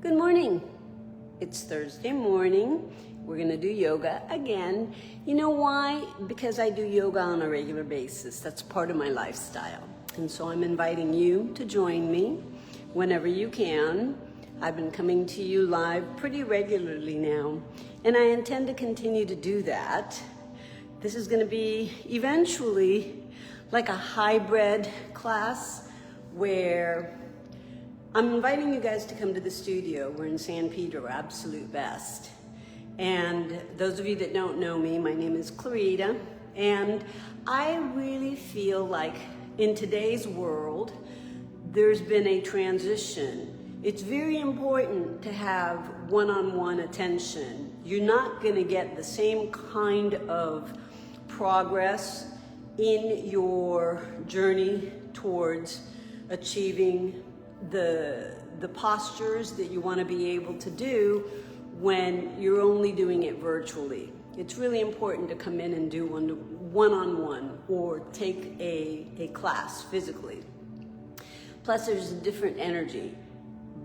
Good morning. It's Thursday morning. We're gonna do yoga again. You know why? Because I do yoga on a regular basis. That's part of my lifestyle. And so I'm inviting you to join me whenever you can. I've been coming to you live pretty regularly now, and I intend to continue to do that. This is gonna be eventually like a hybrid class where I'm inviting you guys to come to the studio. We're in San Pedro, absolute best. And those of you that don't know me, my name is Clarita, and I really feel like in today's world, there's been a transition. It's very important to have one-on-one attention. You're not gonna get the same kind of progress in your journey towards achieving the postures that you want to be able to do when you're only doing it virtually. It's really important to come in and do one-on-one or take a class physically. Plus there's a different energy.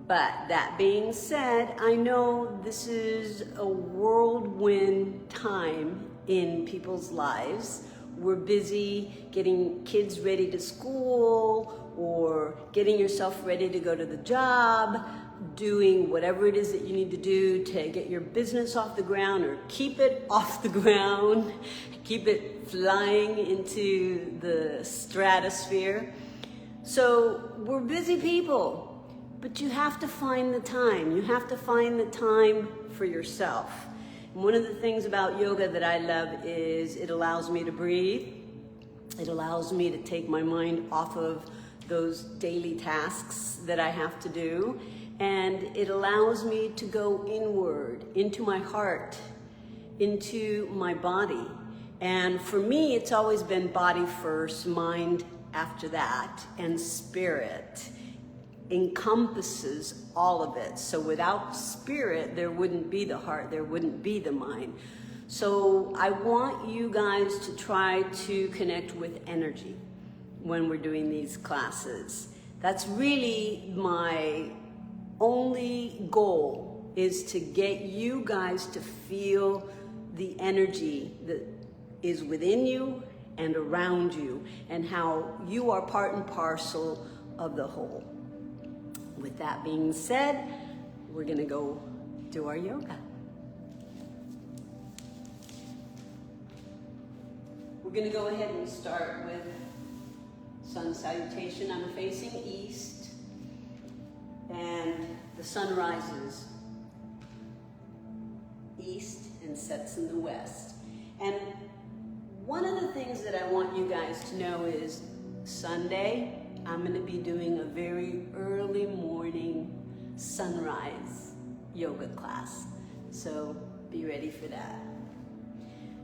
But that being said, I know this is a whirlwind time in people's lives. We're busy getting kids ready to school or getting yourself ready to go to the job, doing whatever it is that you need to do to get your business off the ground or keep it off the ground, keep it flying into the stratosphere. So we're busy people, but you have to find the time. You have to find the time for yourself. And one of the things about yoga that I love is it allows me to breathe. It allows me to take my mind off of those daily tasks that I have to do. And it allows me to go inward, into my heart, into my body. And for me, it's always been body first, mind after that, and spirit encompasses all of it. So without spirit, there wouldn't be the heart, there wouldn't be the mind. So I want you guys to try to connect with energy when we're doing these classes. That's really my only goal, is to get you guys to feel the energy that is within you and around you, and how you are part and parcel of the whole. With that being said, we're gonna go do our yoga. We're gonna go ahead and start with sun salutation. I'm facing east, and the sun rises east and sets in the west. And one of the things that I want you guys to know is Sunday, I'm going to be doing a very early morning sunrise yoga class. So be ready for that.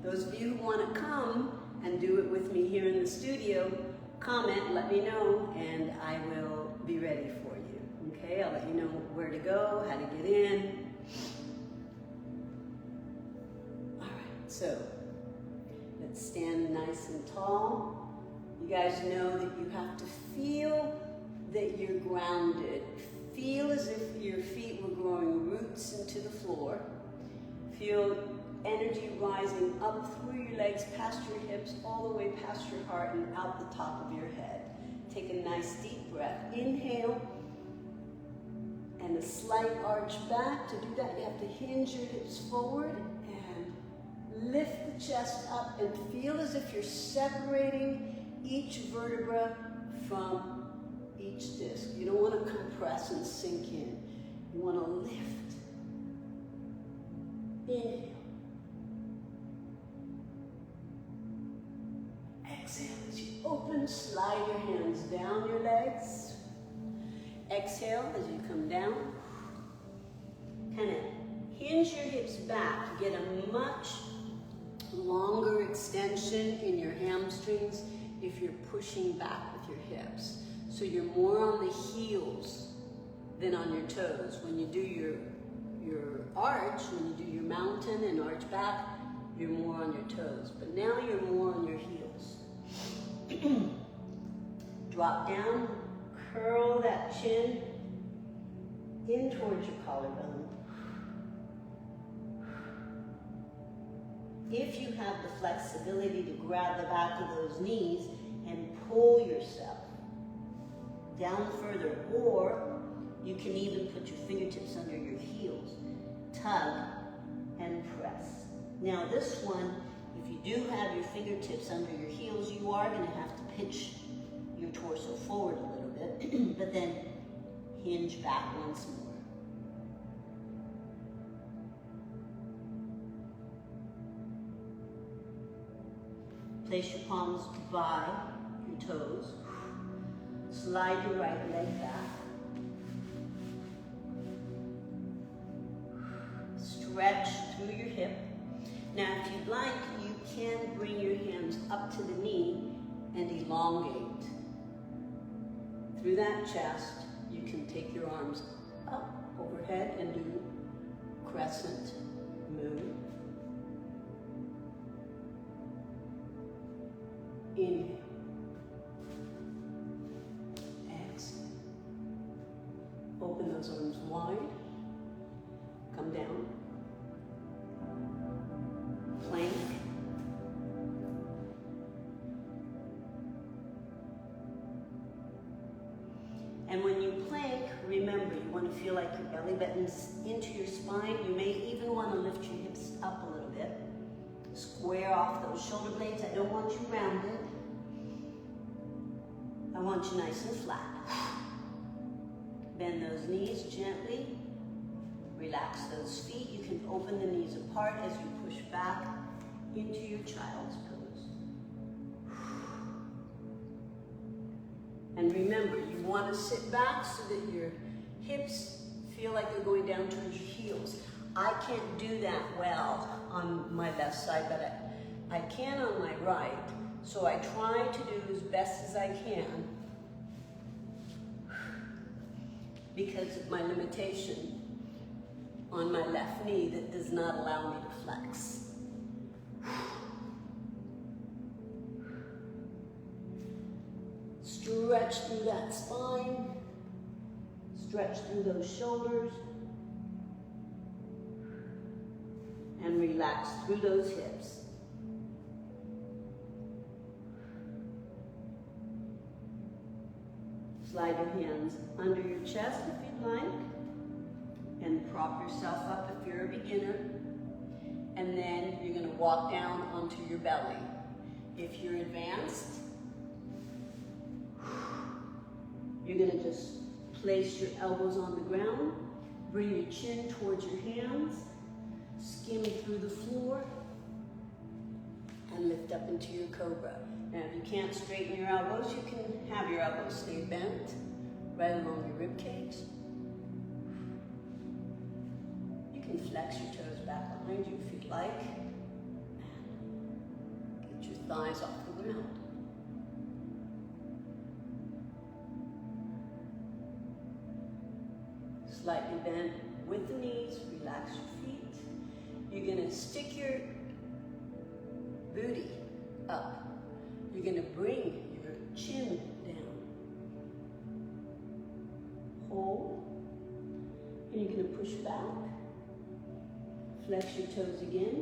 Those of you who want to come and do it with me here in the studio, comment, let me know, and I will be ready for you. Okay, I'll let you know where to go, how to get in. All right, so let's stand nice and tall. You guys know that you have to feel that you're grounded. Feel as if your feet were growing roots into the floor. Feel energy rising up through your legs, past your hips, all the way past your heart and out the top of your head. Take a nice deep breath. Inhale, and a slight arch back. To do that, you have to hinge your hips forward and lift the chest up and feel as if you're separating each vertebra from each disc. You don't want to compress and sink in. You want to lift. Inhale. Exhale as you open, slide your hands down your legs. Exhale as you come down. Kind of hinge your hips back to get a much longer extension in your hamstrings if you're pushing back with your hips. So you're more on the heels than on your toes. When you do your arch, when you do your mountain and arch back, you're more on your toes. But now you're more on your heels. Drop down, curl that chin in towards your collarbone. If you have the flexibility to grab the back of those knees and pull yourself down further, or you can even put your fingertips under your heels, tug and press. Now this one, if you do have your fingertips under your heels, you are going to have to pitch your torso forward a little bit, but then hinge back once more. Place your palms by your toes. Slide your right leg back. Stretch through your hip. Now, if you'd like, you can bring your hands up to the knee and elongate. Through that chest, you can take your arms up overhead and do crescent moon. Inhale. Exhale. Open those arms wide. Come down. Plank. And when you plank, remember, you want to feel like your belly button's into your spine. You may even want to lift your hips up a little bit. Square off those shoulder blades. I don't want you rounded. I want you nice and flat. Bend those knees gently. Relax those feet. You can open the knees apart as you push back into your child's pose. And remember, you want to sit back so that your hips feel like they're going down towards your heels. I can't do that well on my left side, but I can on my right. So I try to do as best as I can because of my limitation on my left knee that does not allow me to flex. Stretch through that spine. Stretch through those shoulders. And relax through those hips. Slide your hands under your chest if you'd like, and prop yourself up if you're a beginner. And then you're going to walk down onto your belly. If you're advanced, you're going to just place your elbows on the ground, bring your chin towards your hands, skim through the floor, and lift up into your cobra. Now, if you can't straighten your elbows, you can have your elbows stay bent right along your rib cage. You can flex your toes back behind you if you'd like. And get your thighs off the ground. Slightly bend with the knees, relax your feet. You're gonna stick your booty up. You're gonna bring your chin down. Hold. And you're gonna push back. Flex your toes again.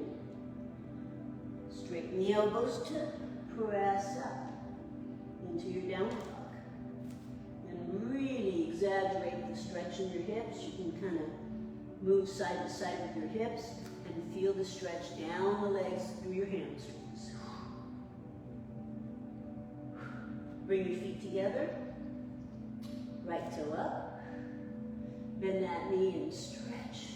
Straighten the elbows to press up into your down dog. And really exaggerate the stretch in your hips. You can kind of move side to side with your hips and feel the stretch down the legs through your hamstrings. Bring your feet together. Right toe up. Bend that knee and stretch.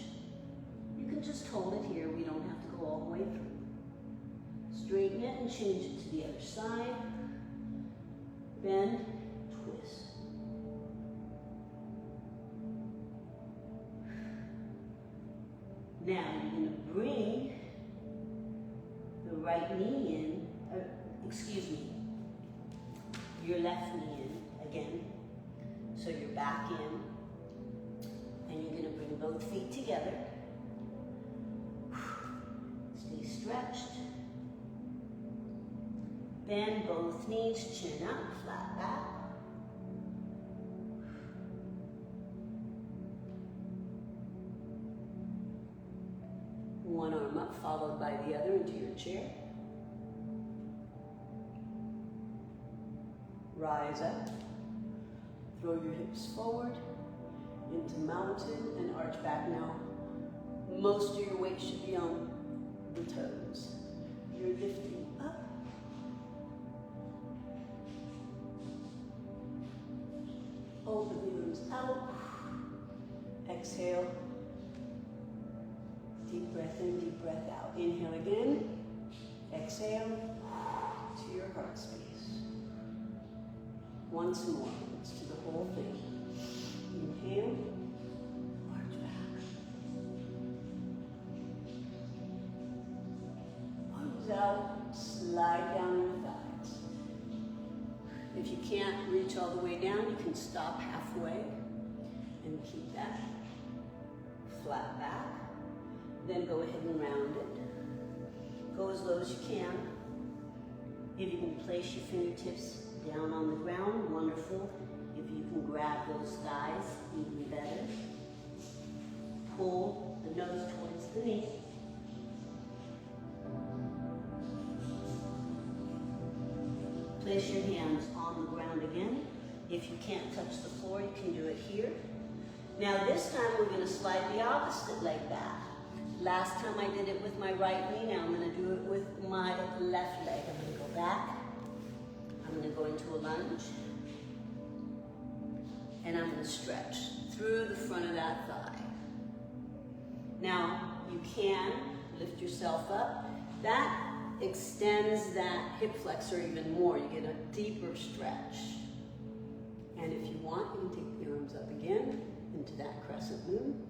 You can just hold it here. We don't have to go all the way through. Straighten it and change it to the other side. Bend, twist. Now you're going to bring the right knee in, your left knee in again. So you're back in, and you're going to bring both feet together. Stay stretched. Bend both knees, chin up, flat back. One arm up, followed by the other into your chair. Rise up. Throw your hips forward into mountain and arch back. Now, most of your weight should be on the toes. You're lifting up. Open the arms out. Exhale. Deep breath in, deep breath out. Inhale again. Exhale to your heart space. Once more. Let's do the whole thing. Inhale. Arch back. Arms out. Slide down your thighs. If you can't reach all the way down, you can stop halfway and keep that flat back. Then go ahead and round it. Go as low as you can. If you can place your fingertips down on the ground, wonderful. If you can grab those thighs, even better. Pull the nose towards the knee. Place your hands on the ground again. If you can't touch the floor, you can do it here. Now this time we're going to slide the opposite leg back. Last time I did it with my right knee, now I'm going to do it with my left leg. I'm going to go back. I'm going to go into a lunge. And I'm going to stretch through the front of that thigh. Now, you can lift yourself up. That extends that hip flexor even more. You get a deeper stretch. And if you want, you can take the arms up again into that crescent moon.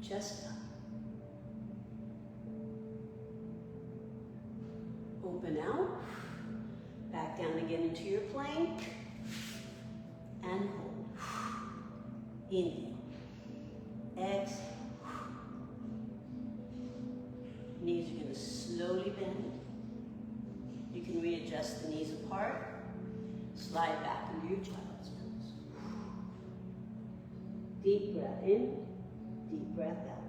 Chest up. Open out. Back down again into your plank. And hold. Inhale. Exhale. Knees are going to slowly bend. You can readjust the knees apart. Slide back into your child's pose. Deep breath in, deep breath out.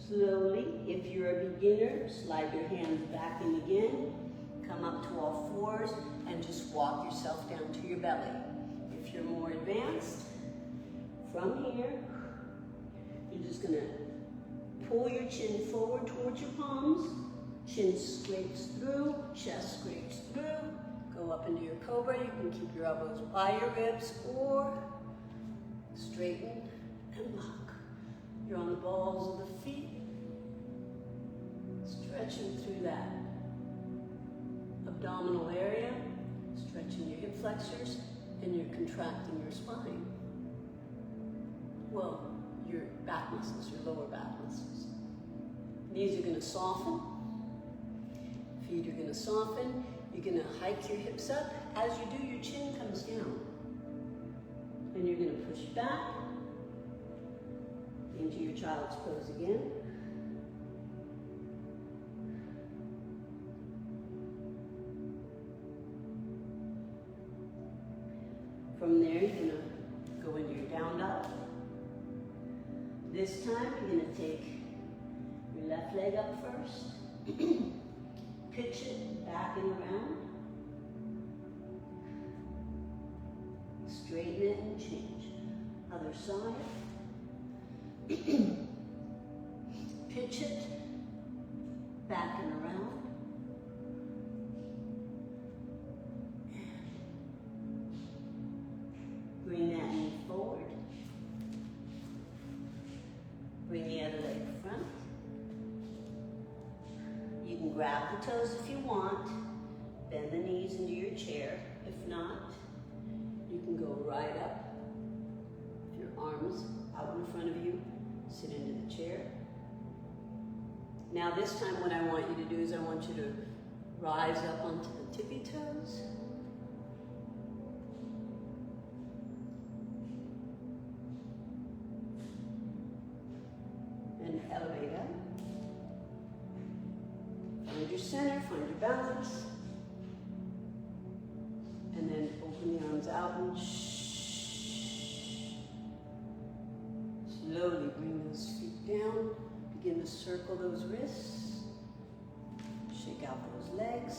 Slowly, if you're a beginner, slide your hands back in again. Come up to all fours and just walk yourself down to your belly. If you're more advanced, from here, you're just going to pull your chin forward towards your palms. Chin scrapes through, chest scrapes through. Go up into your cobra. You can keep your elbows by your ribs or straighten and lock. You're on the balls of the feet. Stretching through that abdominal area, stretching your hip flexors, and you're contracting your spine. Well, your back muscles, your lower back muscles. Knees are going to soften. Feet are going to soften. You're going to hike your hips up. As you do, your chin comes down. And you're going to push back into your child's pose again. From there, you're going to go into your down dog. This time, you're going to take your left leg up first. Pitch it back and around. Straighten it and change. Other side. Pitch it back and around. Bring that knee forward. Bring the other leg front. You can grab the toes if you want. Bend the knees into your chair. If not, you can go right up. Your arms out in front of you. Sit into the chair. Now this time what I want you to do is I want you to rise up onto the tippy toes. And elevate up. Find your center, find your balance. And then open the arms out and slowly bring those feet down. Begin to circle those wrists. Shake out those legs.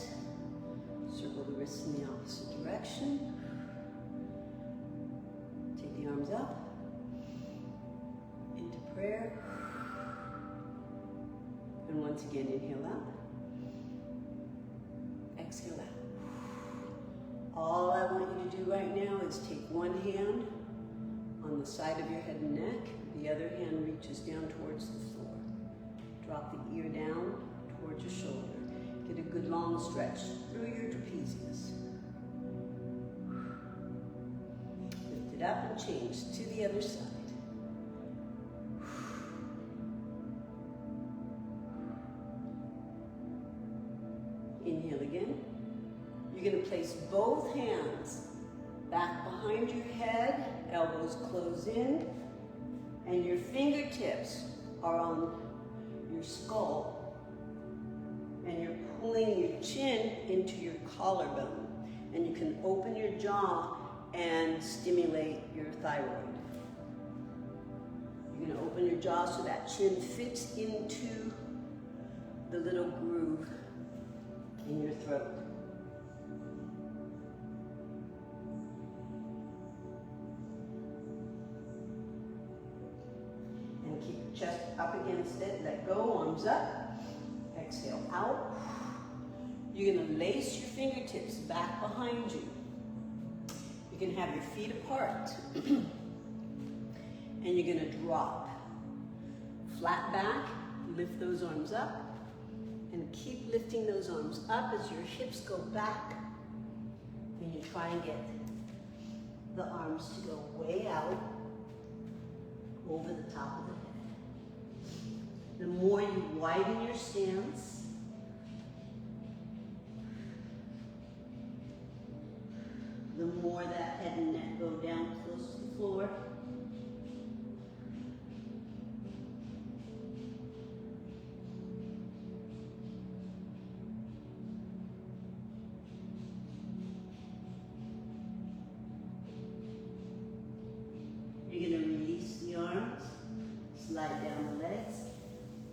Circle the wrists in the opposite direction. Take the arms up into prayer. And once again, inhale out. Exhale out. All I want you to do right now is take one hand on the side of your head and neck. The other hand reaches down towards the floor. Drop the ear down towards your shoulder. Get a good long stretch through your trapezius. Lift it up and change to the other side. Inhale again. You're going to place both hands back behind your head, elbows close in, and your fingertips are on your skull. And you're pulling your chin into your collarbone. And you can open your jaw and stimulate your thyroid. You're going to open your jaw so that chin fits into the little groove in your throat. And keep your chest up against it. Let go, arms up. Exhale out. You're going to lace your fingertips back behind you. You can have your feet apart. And you're going to drop. Flat back, lift those arms up. And keep lifting those arms up as your hips go back. And you try and get the arms to go way out over the top of the head. The more you widen your stance, the more that head and neck go down close to the floor. You're going to release the arms, slide down the legs,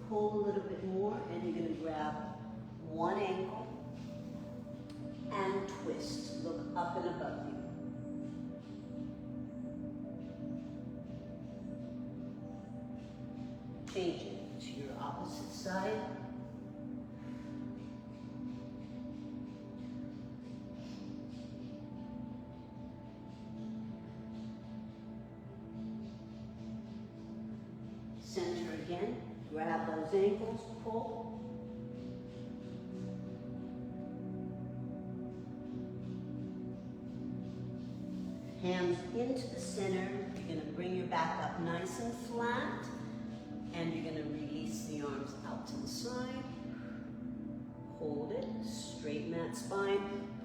pull a little bit more, and you're going to grab one ankle and twist. Look up and above you. Change it to your opposite side. Center again. Grab those ankles, pull. Hands into the center. You're going to bring your back up nice and flat. And you're going to release the arms out to the side. Hold it. Straighten that spine.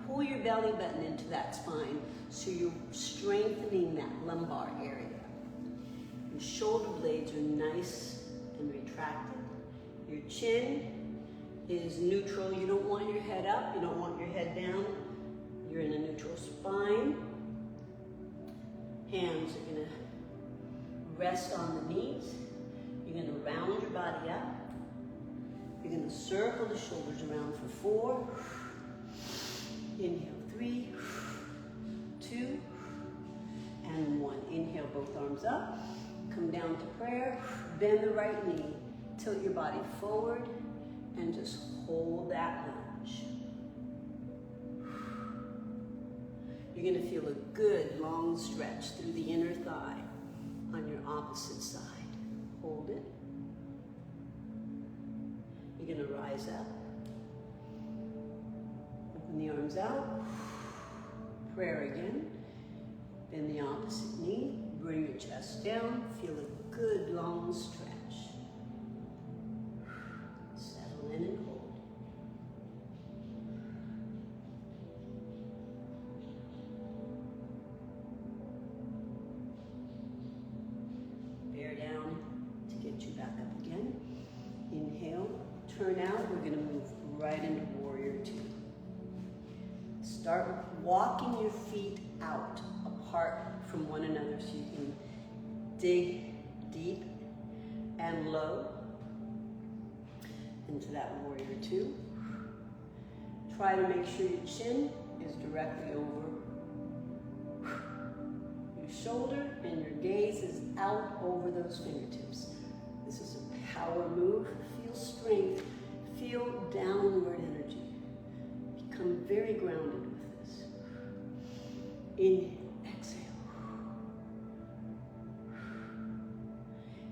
Pull your belly button into that spine so you're strengthening that lumbar area. Your shoulder blades are nice and retracted. Your chin is neutral. You don't want your head up. You don't want your head down. You're in a neutral spine. Hands are going to rest on the knees. You're going to round your body up. You're going to circle the shoulders around for 4. Inhale, 3, 2, and 1. Inhale, both arms up. Come down to prayer. Bend the right knee. Tilt your body forward and just hold that lunge. You're going to feel a good long stretch through the inner thigh on your opposite side. Hold it. You're going to rise up. Open the arms out. Prayer again. Bend the opposite knee. Bring your chest down. Feel a good long stretch. Settle in and hold. Bear down to get you back up again. Inhale, turn out. We're going to move right into warrior 2. start walking your feet out apart from one another so you can dig deep and low into that warrior two. Try to make sure your chin is directly over your shoulder and your gaze is out over those fingertips. This is a power move. Feel strength. Feel downward energy. Become very grounded with this. Inhale, exhale.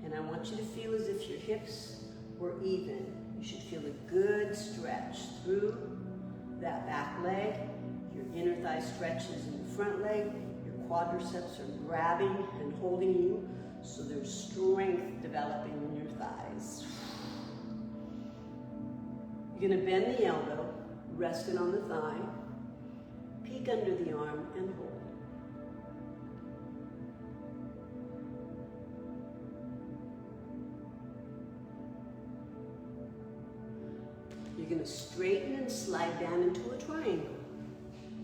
And I want you to feel as if your hips were even. You should feel a good stretch through that back leg. Your inner thigh stretches in the front leg. Your quadriceps are grabbing and holding you, so there's strength developing in your thighs. You're going to bend the elbow, rest it on the thigh, peek under the arm, and hold. You're going to straighten and slide down into a triangle.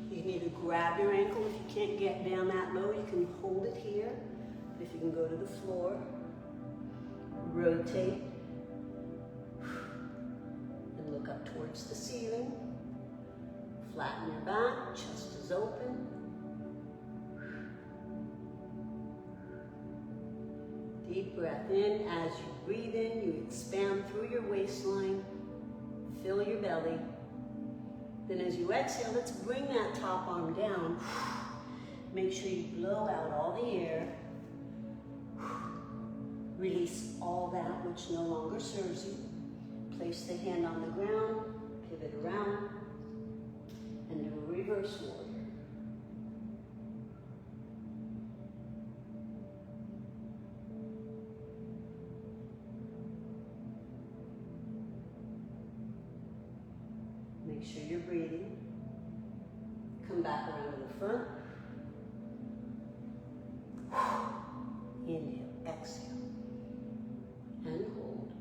You need to grab your ankle. If you can't get down that low, you can hold it here. But if you can go to the floor, rotate, and look up towards the ceiling. Flatten your back, chest is open. Deep breath in. As you breathe in, you expand through your waistline. Fill your belly. Then as you exhale, let's bring that top arm down. Make sure you blow out all the air. Release all that which no longer serves you. Place the hand on the ground, pivot around, and do a reverse warrior. Make sure you're breathing. Come back around to the front. Inhale, exhale, and hold.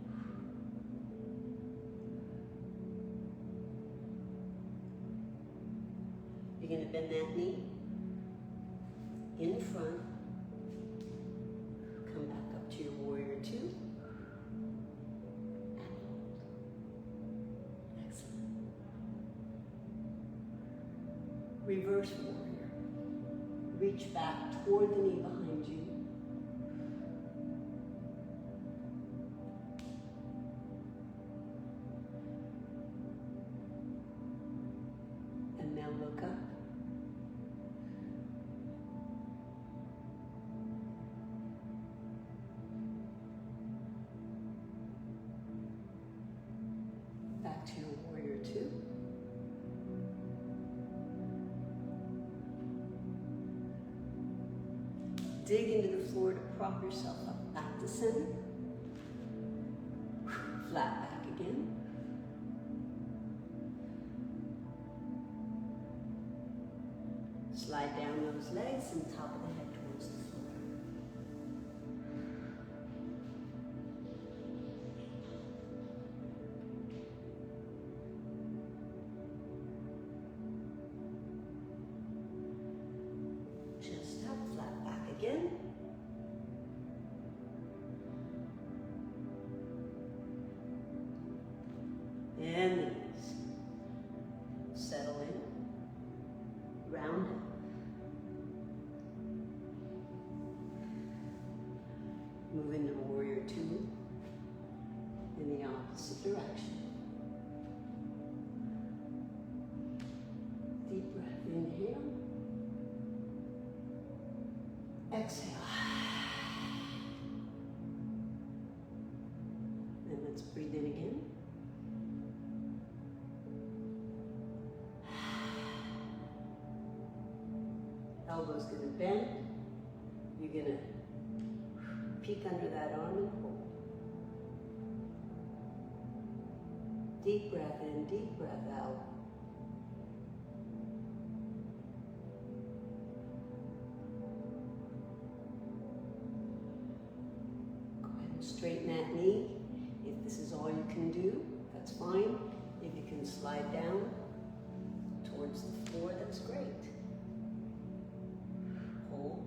You're going to bend that knee in front. Come back up to your warrior two. Reverse warrior. Reach back toward the knee behind you. And now look up. Back to your warrior two. Dig into the floor to prop yourself up. Back to center. Flat back again. Slide down those legs and top of the head towards the floor. Chest up, flat back again. And the knees. Settle in. Round up. Move into warrior two in the opposite direction. Deep breath, inhale. Exhale. And let's breathe in again. Elbow's going to bend. You're going to peek under that arm and hold. Deep breath in, deep breath out. Go ahead and straighten that knee. If this is all you can do, that's fine. If you can slide down towards the floor, that's looks great. Hold.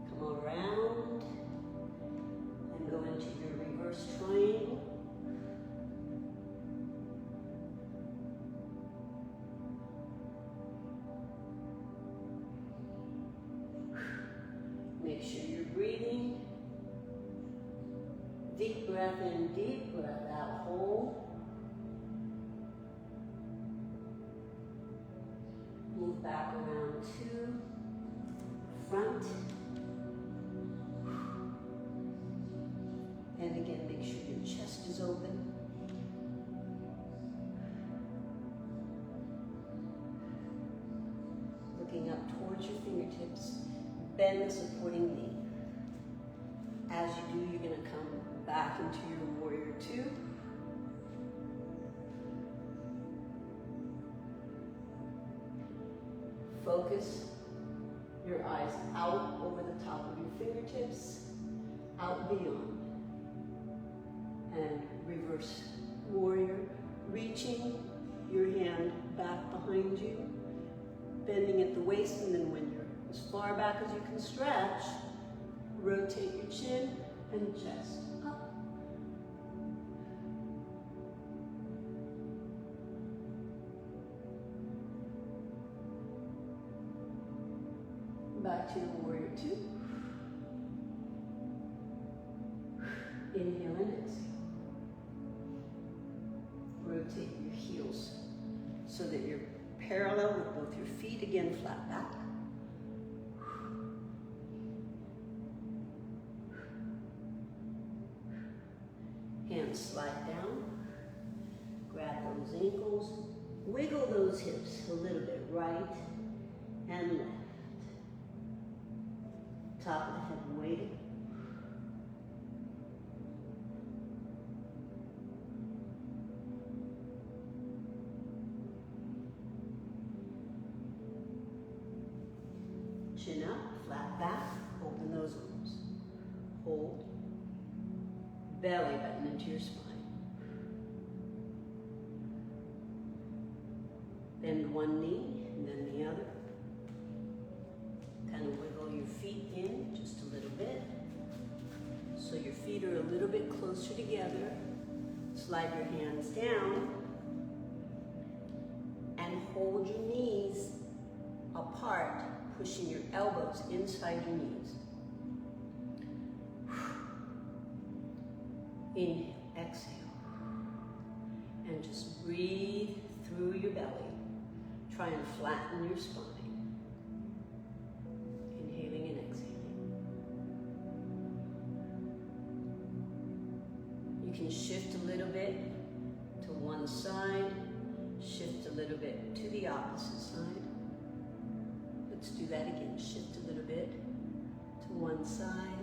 Come around and go into your reverse triangle. Make sure you're breathing. Deep breath in, deep breath out, hold. Move back around to front. And again, make sure your chest is open. Looking up towards your fingertips. Bend the supporting knee. As you do, you're going to come back into your warrior two. Focus your eyes out over the top of your fingertips, out beyond. And reverse warrior, reaching your hand back behind you, bending at the waist, and then when you're as far back as you can stretch, rotate your chin and chest up. Back to your warrior two. Inhale and exhale. Rotate your heels so that you're parallel with both your feet, again flat back. Hands slide down, grab those ankles, wiggle those hips a little bit, right and left. Top of the head weighted. Chin up, flat back, open those arms. Hold. Belly button into your spine. Bend one knee and then the other. Kind of wiggle your feet in just a little bit. So your feet are a little bit closer together. Slide your hands down and hold your knees apart, pushing your elbows inside your knees. Inhale, exhale, and just breathe through your belly. Try and flatten your spine. Inhaling and exhaling. You can shift a little bit to one side, shift a little bit to the opposite side. Let's do that again. Shift a little bit to one side,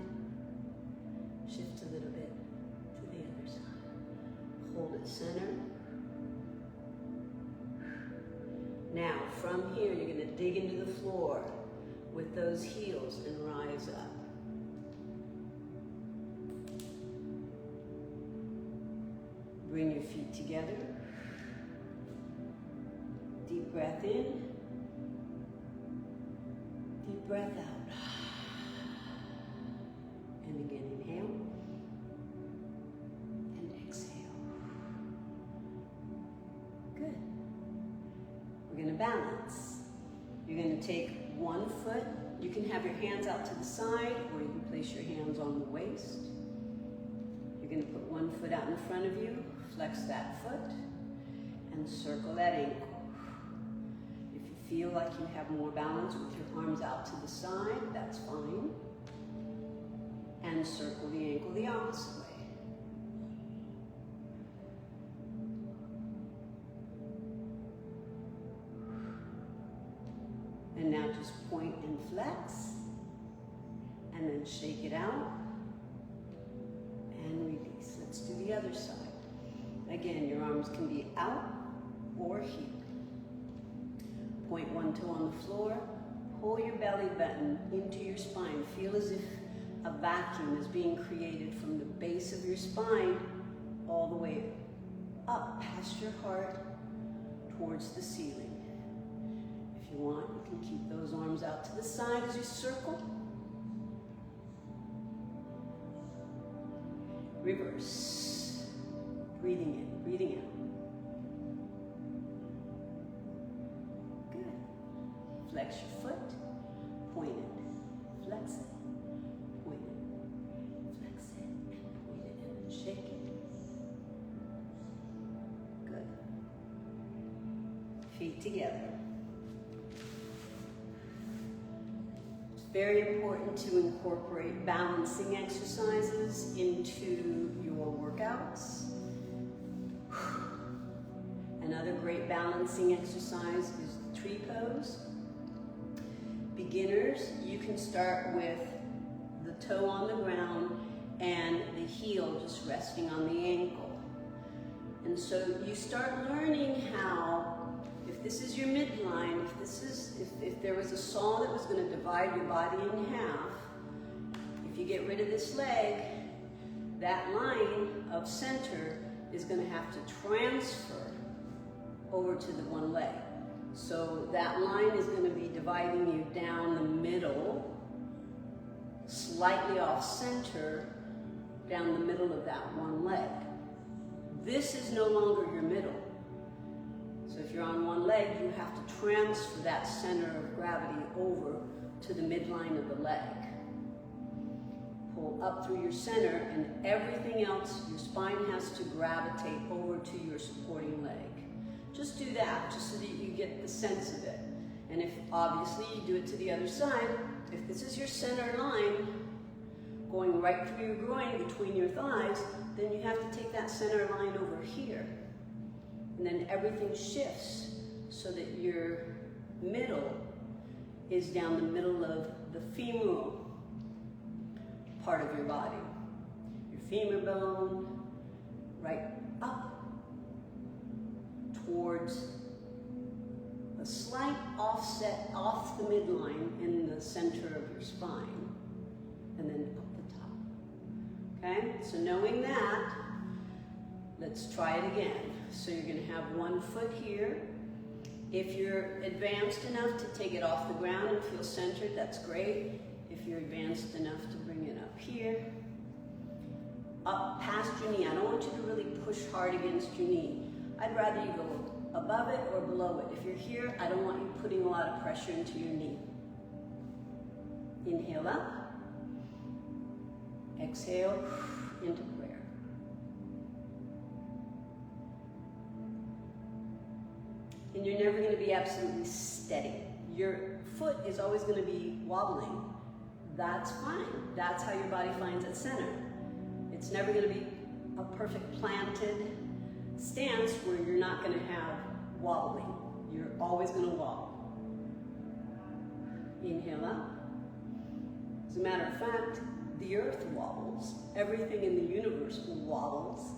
shift a little bit. Hold it center. Now, from here, you're going to dig into the floor with those heels and rise up. Bring your feet together. Deep breath in. Deep breath out. And again, inhale. Balance. You're going to take one foot. You can have your hands out to the side, or you can place your hands on the waist. You're going to put one foot out in front of you, flex that foot, and circle that ankle. If you feel like you have more balance with your arms out to the side, that's fine. And circle the ankle the opposite way. And now just point and flex, and then shake it out, and release. Let's do the other side. Again, your arms can be out or here. Point one toe on the floor, pull your belly button into your spine. Feel as if a vacuum is being created from the base of your spine all the way up past your heart towards the ceiling. If you want, you can keep those arms out to the side as you circle. Reverse. Breathing in, breathing out. Good. Flex your foot, point it, flex it, point it, flex it, and point it, and then shake it. Good. Feet together. It's very important to incorporate balancing exercises into your workouts. Another great balancing exercise is the tree pose. Beginners, you can start with the toe on the ground and the heel just resting on the ankle. And so you start learning how, if this is your midline, if there was a saw that was going to divide your body in half, if you get rid of this leg, that line of center is going to have to transfer over to the one leg. So that line is going to be dividing you down the middle, slightly off center, down the middle of that one leg. This is no longer your middle. So if you're on one leg, you have to transfer that center of gravity over to the midline of the leg. Pull up through your center, and everything else, your spine has to gravitate over to your supporting leg. Just do that, just so that you get the sense of it. And if obviously you do it to the other side, if this is your center line, going right through your groin between your thighs, then you have to take that center line over here. And then everything shifts so that your middle is down the middle of the femoral part of your body. Your femur bone, right up towards a slight offset off the midline in the center of your spine, and then up the top. Okay, so knowing that, let's try it again. So you're going to have one foot here. If you're advanced enough to take it off the ground and feel centered, that's great. If you're advanced enough to bring it up here, up past your knee. I don't want you to really push hard against your knee. I'd rather you go above it or below it. If you're here, I don't want you putting a lot of pressure into your knee. Inhale up. Exhale into prayer. And you're never going to be absolutely steady. Your foot is always going to be wobbling. That's fine. That's how your body finds its center. It's never going to be a perfect planted stance where you're not going to have wobbling. You're always going to wobble. Inhale up. As a matter of fact, the earth wobbles. Everything in the universe wobbles.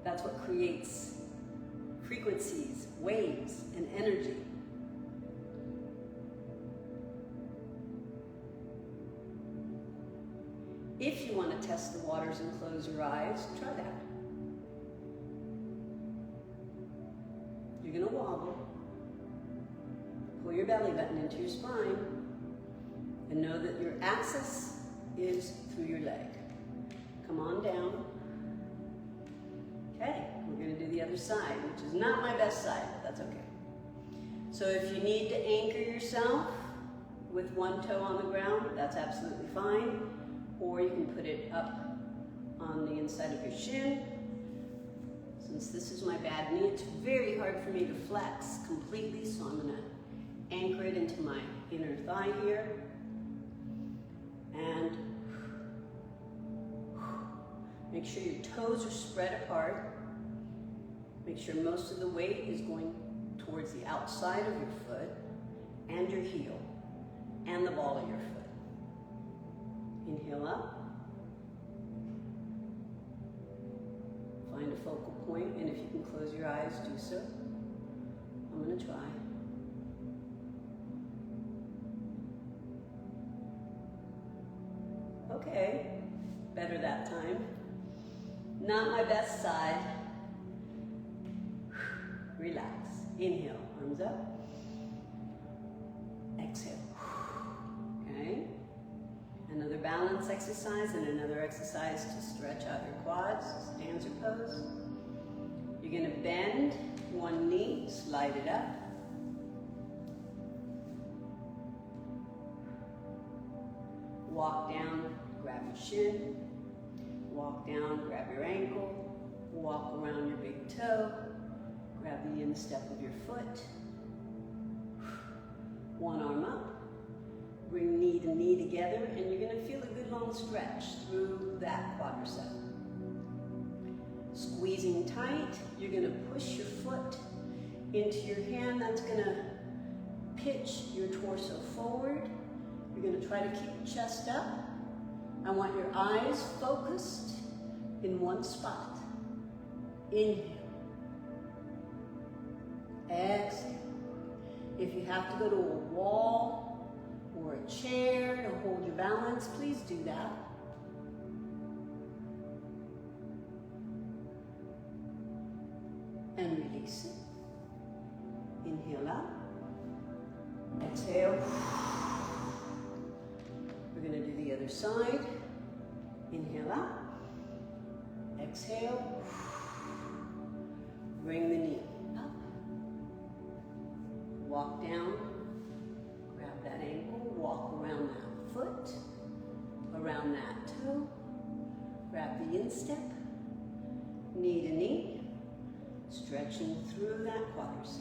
That's what creates frequencies, waves, and energy. If you want to test the waters and close your eyes, try that. You're going to wobble. Pull your belly button into your spine, and know that your axis is through your leg. Come on down. Okay, we're going to do the other side, which is not my best side, but that's okay. So if you need to anchor yourself with one toe on the ground, that's absolutely fine. Or you can put it up on the inside of your shin. Since this is my bad knee, it's very hard for me to flex completely, so I'm going to anchor it into my inner thigh here. And make sure your toes are spread apart. Make sure most of the weight is going towards the outside of your foot and your heel and the ball of your foot. Inhale up. Find a focal point, and if you can close your eyes, do so. I'm going to try. Okay, better that time. Not my best side. Relax. Inhale, arms up. Exhale. Okay. Another balance exercise and another exercise to stretch out your quads, dancer pose. You're going to bend one knee, slide it up. Walk down, grab your shin. Walk down, grab your ankle. Walk around your big toe. Grab the instep of your foot. One arm up. Bring knee to knee together, and you're going to feel a good long stretch through that quadricep. Squeezing tight, you're going to push your foot into your hand. That's going to pitch your torso forward. You're going to try to keep your chest up. I want your eyes focused in one spot. Inhale. Exhale. If you have to go to a wall or a chair to hold your balance, please do that. And release it. Inhale out. Exhale. We're going to do the other side. Inhale out. Exhale. Bring the knee up. Walk down. Grab that ankle. Walk around that foot. Around that toe. Grab the instep. Knee to knee. Stretching through that quadricep.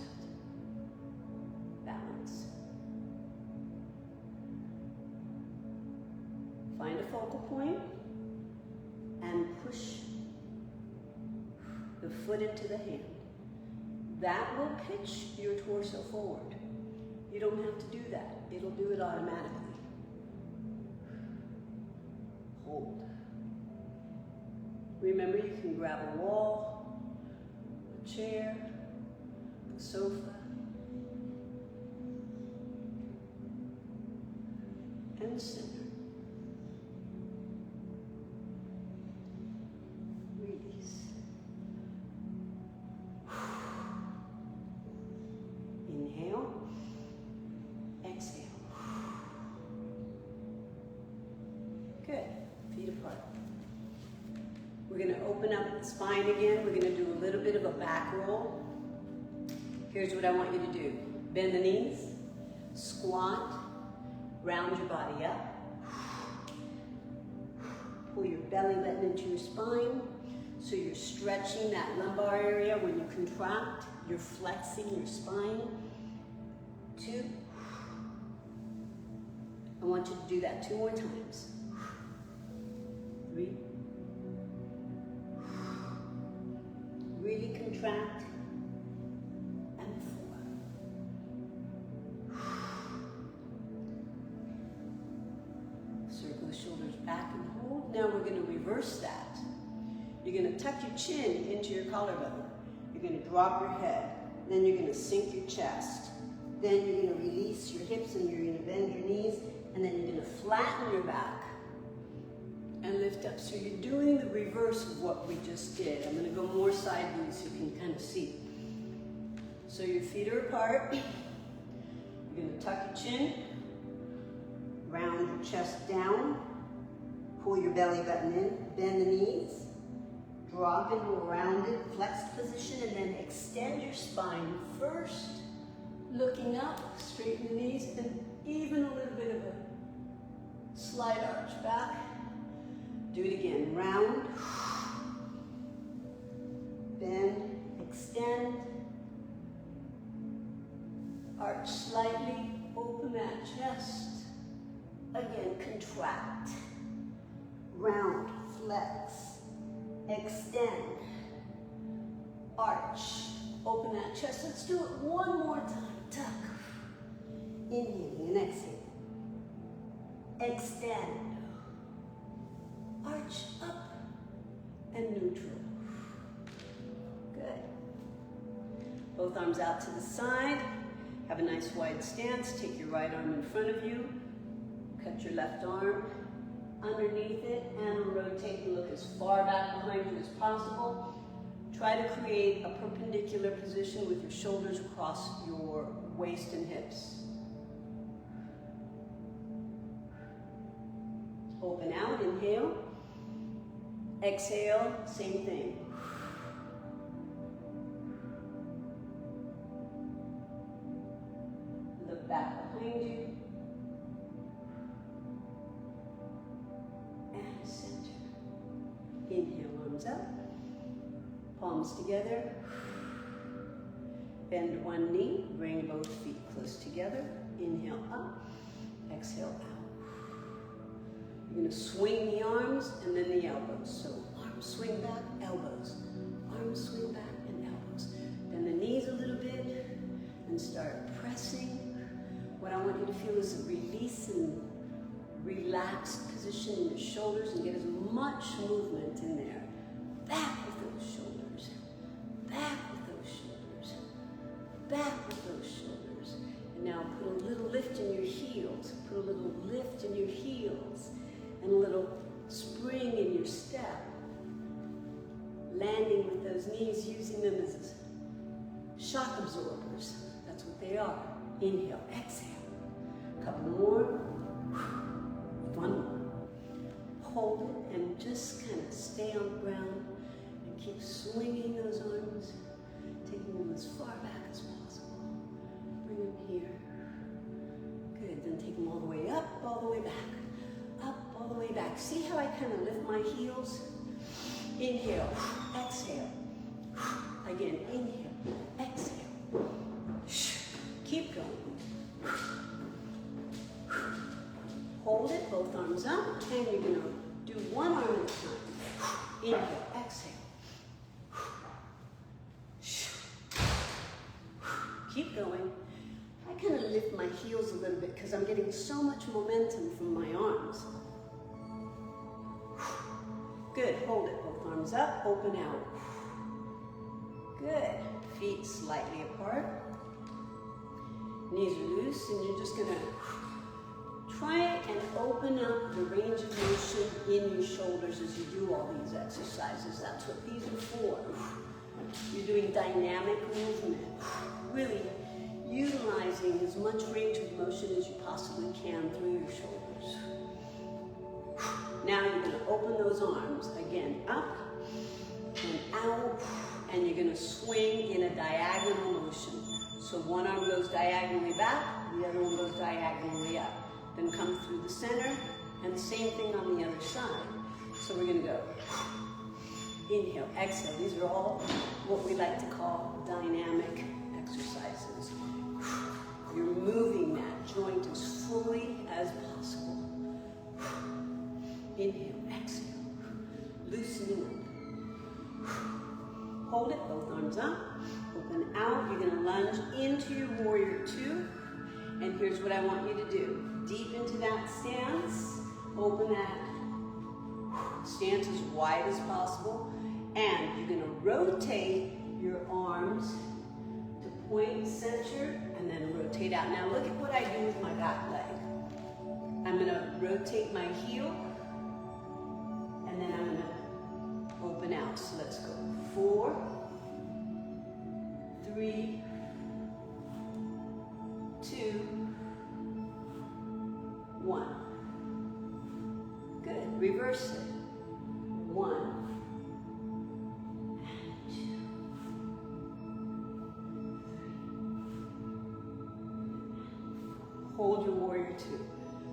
Balance. Find a focal point and push the foot into the hand. That will pitch your torso forward. You don't have to do that. It'll do it automatically. Hold. Remember, you can grab a wall, a chair, a sofa, and center. Release. Inhale. Exhale. Good. Feet apart. We're going to open up the spine again. We're going to do a little bit of a back roll. Here's what I want you to do. Bend the knees, squat, round your body up. Pull your belly button into your spine. So you're stretching that lumbar area. When you contract, you're flexing your spine. 2. I want you to do that 2 more times. 3. Really contract. And 4. Circle the shoulders back and hold. Now we're going to reverse that. You're going to tuck your chin into your collarbone. You're going to drop your head. Then you're going to sink your chest. Then you're going to release your hips and you're going to bend your knees. And then you're going to flatten your back and lift up. So you're doing the reverse of what we just did. I'm going to go more sideways so you can kind of see. So your feet are apart. You're going to tuck your chin, round your chest down, pull your belly button in, bend the knees, drop into a rounded, flexed position, and then extend your spine first, looking up, straighten the knees, and even a little bit of a slight arch back. Do it again. Round, bend, extend, arch slightly, open that chest. Again, contract, round, flex, extend, arch, open that chest. Let's do it one more time. Tuck. Inhaling and exhaling. Extend. Arch up and neutral. Good. Both arms out to the side. Have a nice wide stance. Take your right arm in front of you. Cut your left arm. underneath it, and rotate and look as far back behind you as possible. Try to create a perpendicular position with your shoulders across your waist and hips. Open out, inhale. Exhale, same thing. Look back behind you. And center. Inhale, arms up. Palms together. Bend one knee, bring both feet close together. Inhale up, exhale out. You're gonna swing the arms and then the elbows. So arms swing back, elbows. Arms swing back and elbows. Bend the knees a little bit and start pressing. What I want you to feel is a release and relaxed position in your shoulders and get as much movement in there. Back with those shoulders. Back with those shoulders. Back with those shoulders. And now put a little lift in your heels. Put a little lift in your heels. And a little spring in your step. Landing with those knees, using them as shock absorbers. That's what they are. Inhale, exhale. A couple more. One more. Hold it and just kind of stay on the ground and keep swinging those arms, taking them as far back as possible. Bring them here. Good, then take them all the way up, all the way back. Up, all the way back. See how I kind of lift my heels? Inhale, exhale. Again, inhale, exhale. Keep going. Hold it, both arms up, and you're going to do one arm at a time. Inhale, exhale. Keep going. I kind of lift my heels a little bit because I'm getting so much momentum from my arms. Good, hold it, both arms up, open out. Good, feet slightly apart. Knees are loose, and you're just gonna try and open up the range of motion in your shoulders as you do all these exercises. That's what these are for. You're doing dynamic movement, really utilizing as much range of motion as you possibly can through your shoulders. Now you're going to open those arms again up and out, and you're going to swing in a diagonal motion. So one arm goes diagonally back, the other one goes diagonally up. Then come through the center, and the same thing on the other side. So we're going to go inhale, exhale. These are all what we like to call dynamic exercises. You're moving that joint as fully as possible. Inhale, exhale, loosening up. Hold it, both arms up, open out. You're going to lunge into your warrior two. And here's what I want you to do. Deep into that stance, open that stance as wide as possible. And you're going to rotate your arms to point center and then rotate out. Now look at what I do with my back leg. I'm going to rotate my heel and then I'm going to open out. So let's go 4, 3, 2, 1. Good. Reverse it. 1. Hold your warrior two.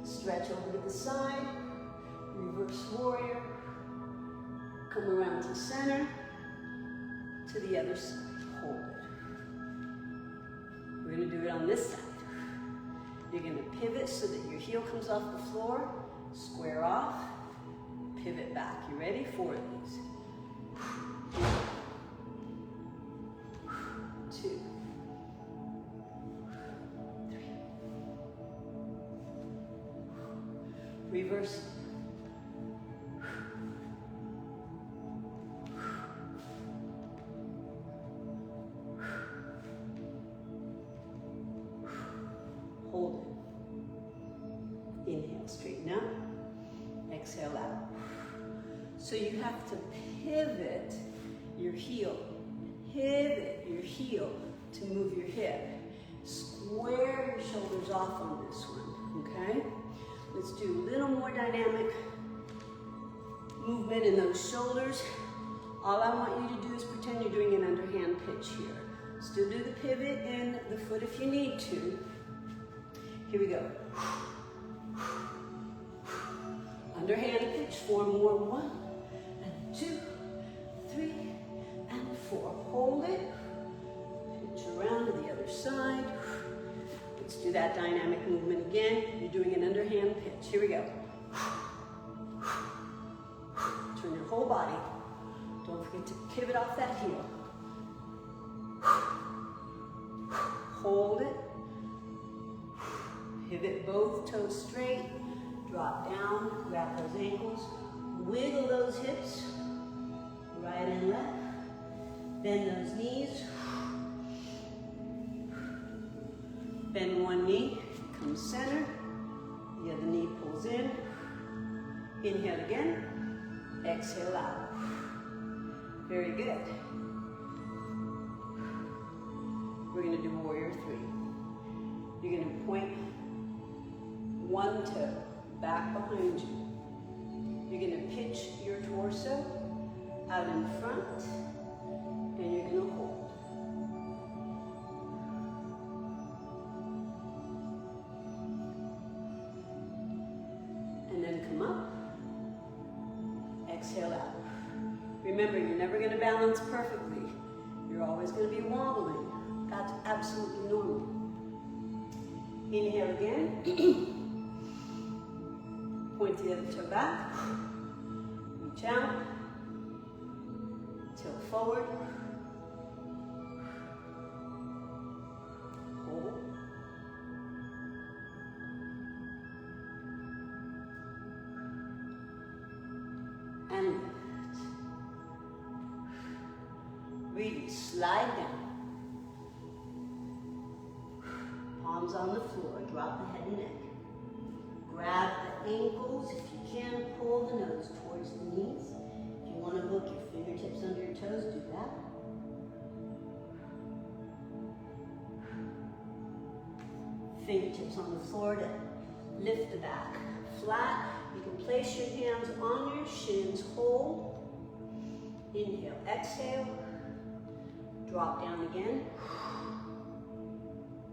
Stretch over to the side. Reverse warrior. Come around to center. To the other side. Hold it. We're going to do it on this side. You're going to pivot so that your heel comes off the floor. Square off. Pivot back. You ready? 4 of these. 2. Reverse. Hold it. Inhale, straighten up. exhale out. So you have to pivot your heel. Pivot your heel to move your hip. Square your shoulders off on this one, okay? Let's do a little more dynamic movement in those shoulders. All I want you to do is pretend you're doing an underhand pitch here. Still do the pivot in the foot if you need to. Here we go. Underhand pitch, 4 more. 1 and 2, 3 and 4. Hold it. Pitch around to the other side. Let's do that dynamic movement again. You're doing an underhand pitch. Here we go. Turn your whole body. Don't forget to pivot off that heel. Hold it. Pivot both toes straight. Drop down, grab those ankles. Wiggle those hips, right and left. Bend those knees. Bend one knee, come center. The other knee pulls in. Inhale again. Exhale out. Very good. We're going to do warrior 3. You're going to point one toe back behind you. You're going to pitch your torso out in front, and you're going to hold. And then come up. Exhale out. Remember, you're never going to balance perfectly. You're always going to be wobbling. That's absolutely normal. Inhale again. Point the other toe back. Reach out. Tilt forward. Hold. And lift. Really slide down. Palms on the floor. Drop the head and neck. Grab the ankles. If you can, pull the nose towards the knees. If you want to hook your fingertips under your toes, do that. Fingertips on the floor to lift the back flat. You can place your hands on your shins, hold. Inhale, exhale. Drop down again.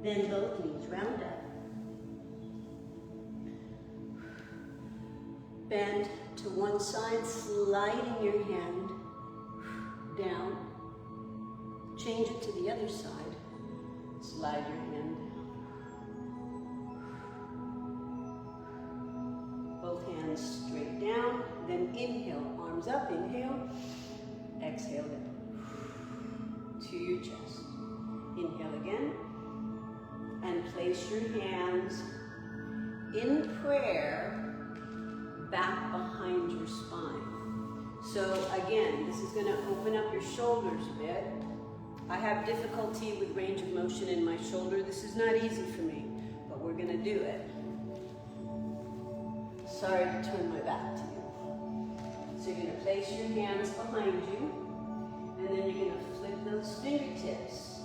Bend both knees, round up. Bend to one side, sliding your hand down. Change it to the other side. Slide your hand down. Both hands straight down. Then inhale, arms up, inhale. Exhale down to your chest. Inhale again. And place your hands in prayer back behind your spine. So again, this is going to open up your shoulders a bit. I have difficulty with range of motion in my shoulder. This is not easy for me, but we're going to do it. Sorry to turn my back to you. So you're going to place your hands behind you, and then you're going to flick those fingertips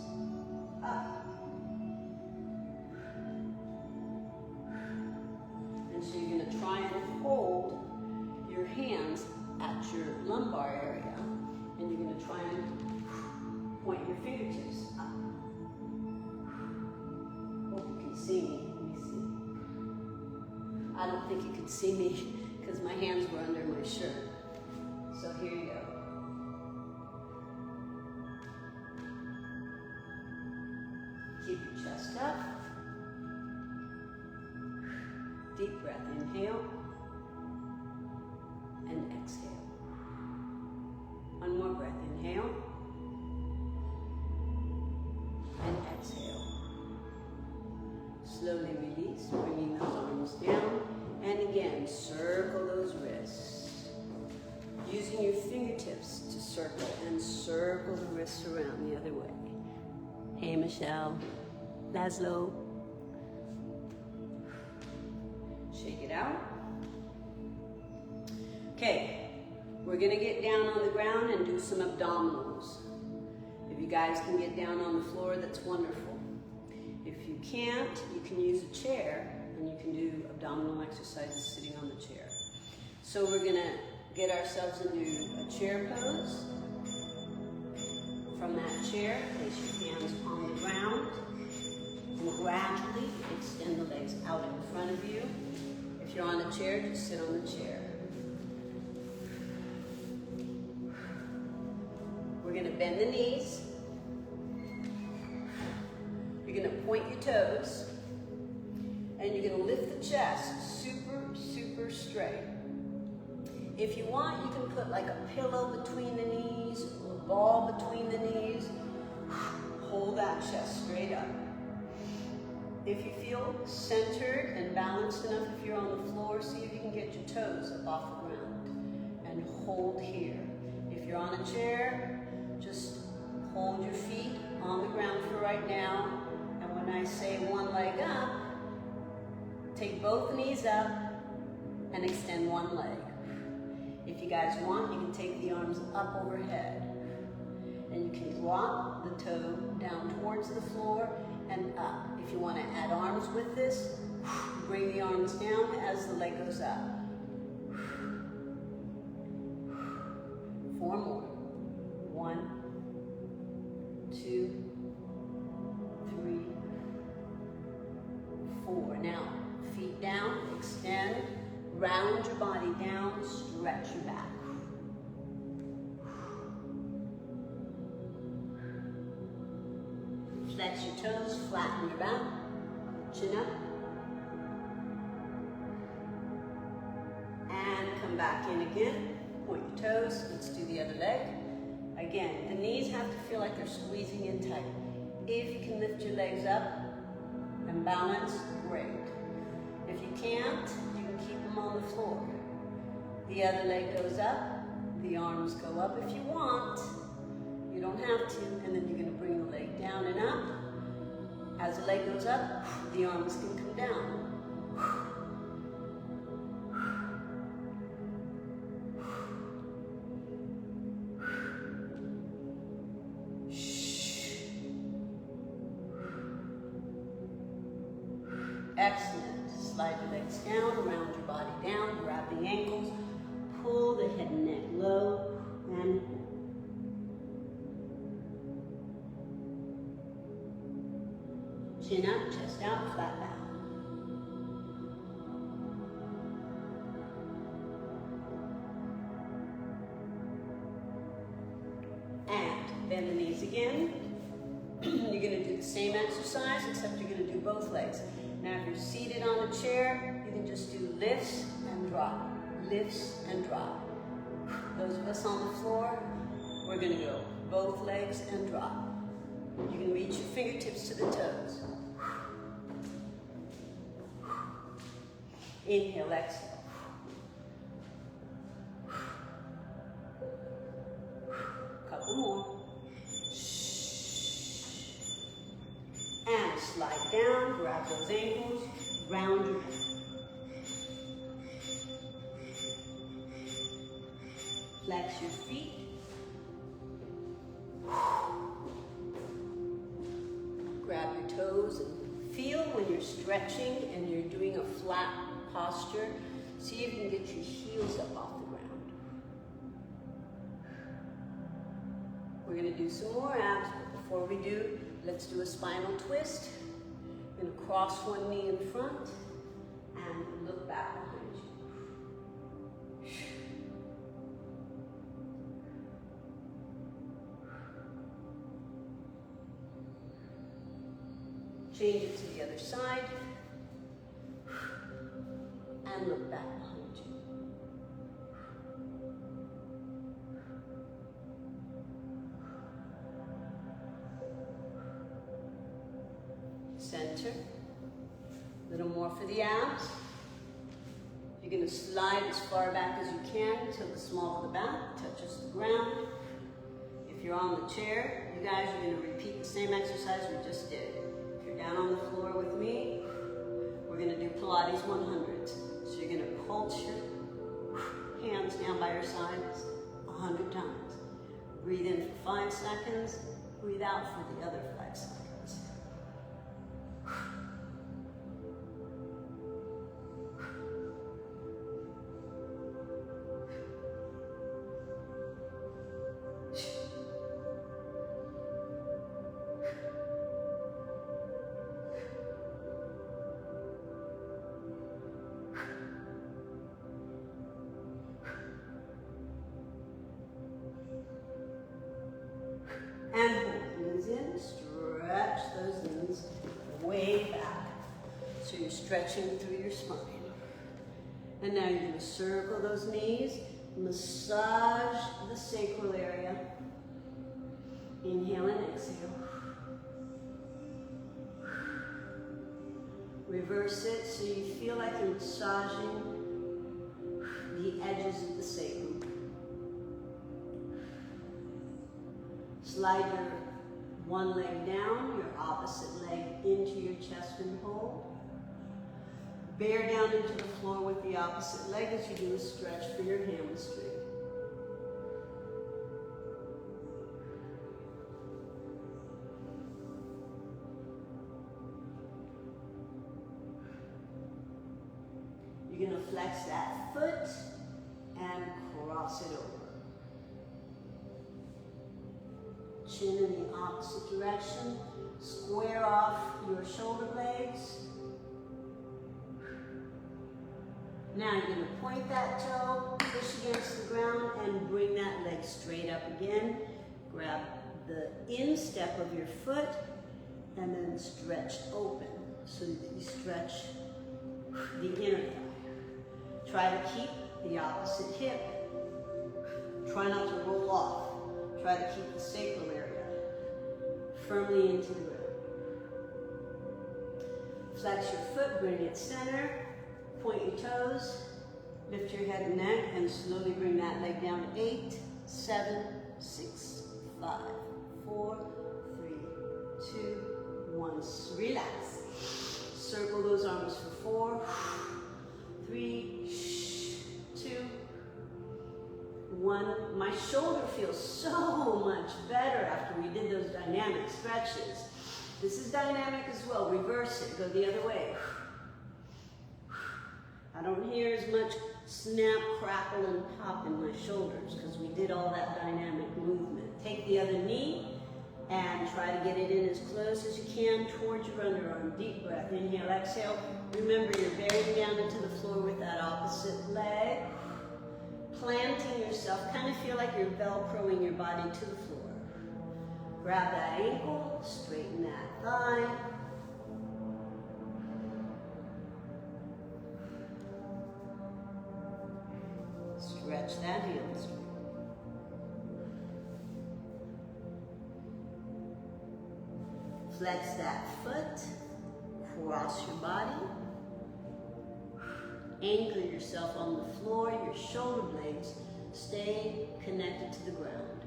up. And so you're going to try and hold your hands at your lumbar area, and you're going to try and point your fingertips up. Hope you can see me. Let me see. I don't think you could see me because my hands were under my shirt. So here you go. Keep your chest up. Deep breath, inhale and exhale. One more breath, inhale and exhale. Slowly release, bringing those arms down. And again, circle those wrists. Using your fingertips to circle and circle the wrists around the other way. Hey, Michelle, Laszlo. Shake it out. Okay, we're gonna get down on the ground and do some abdominals. If you guys can get down on the floor, that's wonderful. If you can't, you can use a chair and you can do abdominal exercises sitting on the chair. So we're gonna get ourselves into a chair pose. From that chair, place your hands on the ground and gradually extend the legs out in front of you. If you're on a chair, just sit on the chair. We're gonna bend the knees. You're gonna point your toes and you're gonna lift the chest super, super straight. If you want, you can put like a pillow between the knees or a ball between the knees. Hold that chest straight up. If you feel centered and balanced enough, if you're on the floor, see if you can get your toes up off the ground and hold here. If you're on a chair, just hold your feet on the ground for right now. And when I say one leg up, take both knees up and extend one leg. If you guys want, you can take the arms up overhead. And you can drop the toe down towards the floor and up. If you want to add arms with this, bring the arms down as the leg goes up. 4 more. 1, 2, 3, 4. Now, feet down, extend, round your body down, stretch your back. Flex your toes, flatten your back, chin up. And come back in again. Point your toes, let's do the other leg. Again, the knees have to feel like they're squeezing in tight. If you can lift your legs up and balance, great. If you can't, you can keep them on the floor. The other leg goes up, the arms go up if you want. You don't have to, and then you're gonna bring the leg down and up. As the leg goes up, the arms can come down. Excellent. Slide your legs down, round your body down, grab the ankles, pull the head and neck low, and chin up, chest out, flat back. And bend the knees again. You're gonna do the same exercise, except you're gonna do both legs. Now if you're seated on a chair, you can just do lifts and drop, lifts and drop. Those of us on the floor, we're gonna go both legs and drop. You can reach your fingertips to the toes. Inhale, exhale. Couple more. And slide down, grab those ankles, round your back. Flex your feet. Grab your toes and feel when you're stretching and you're doing a flat posture. See if you can get your heels up off the ground. We're gonna do some more abs, but before we do, let's do a spinal twist. You're gonna cross one knee in front and look back behind you. Change it to the other side and look back behind you. Center. A little more for the abs. You're going to slide as far back as you can until the small of the back touches the ground. If you're on the chair, you guys are going to repeat the same exercise we just did. If you're down on the floor with me, we're going to do Pilates 100s. So you're going to pulse your hands down hand by your side 100 times. Breathe in for 5 seconds. Breathe out for the other 5 seconds. And hold knees in, stretch those knees way back. So you're stretching through your spine. And now you're going to circle those knees, massage the sacral area. Inhale and exhale. Reverse it so you feel like you're massaging the edges of the sacrum. Slide your one leg down, your opposite leg into your chest and hold. Bear down into the floor with the opposite leg as you do a stretch for your hamstring. You're going to flex that foot and cross it over. Chin in the opposite direction. Square off your shoulder blades. Now you're going to point that toe, push against the ground, and bring that leg straight up again. Grab the instep of your foot, and then stretch open so that you stretch the inner thigh. Try to keep the opposite hip. Try not to roll off. Try to keep the sacral area firmly into the ground. Flex your foot, bring it center, point your toes, lift your head and neck, and slowly bring that leg down to 8, 7, 6, 5, 4, 3, 2, 1. Relax. Circle those arms for 4, 3, 2, 1. My shoulder feels so much better after we did those dynamic stretches. This is dynamic as well. Reverse it. Go the other way. I don't hear as much snap, crackle, and pop in my shoulders because we did all that dynamic movement. Take the other knee and try to get it in as close as you can towards your underarm. Deep breath. Inhale, exhale. Remember, you're bearing down into the floor with that opposite leg. Planting yourself, kind of feel like you're Velcroing your body to the floor. Grab that ankle, straighten that thigh. Stretch that hamstring. Flex that foot, cross your body. Anchor yourself on the floor, your shoulder blades stay connected to the ground.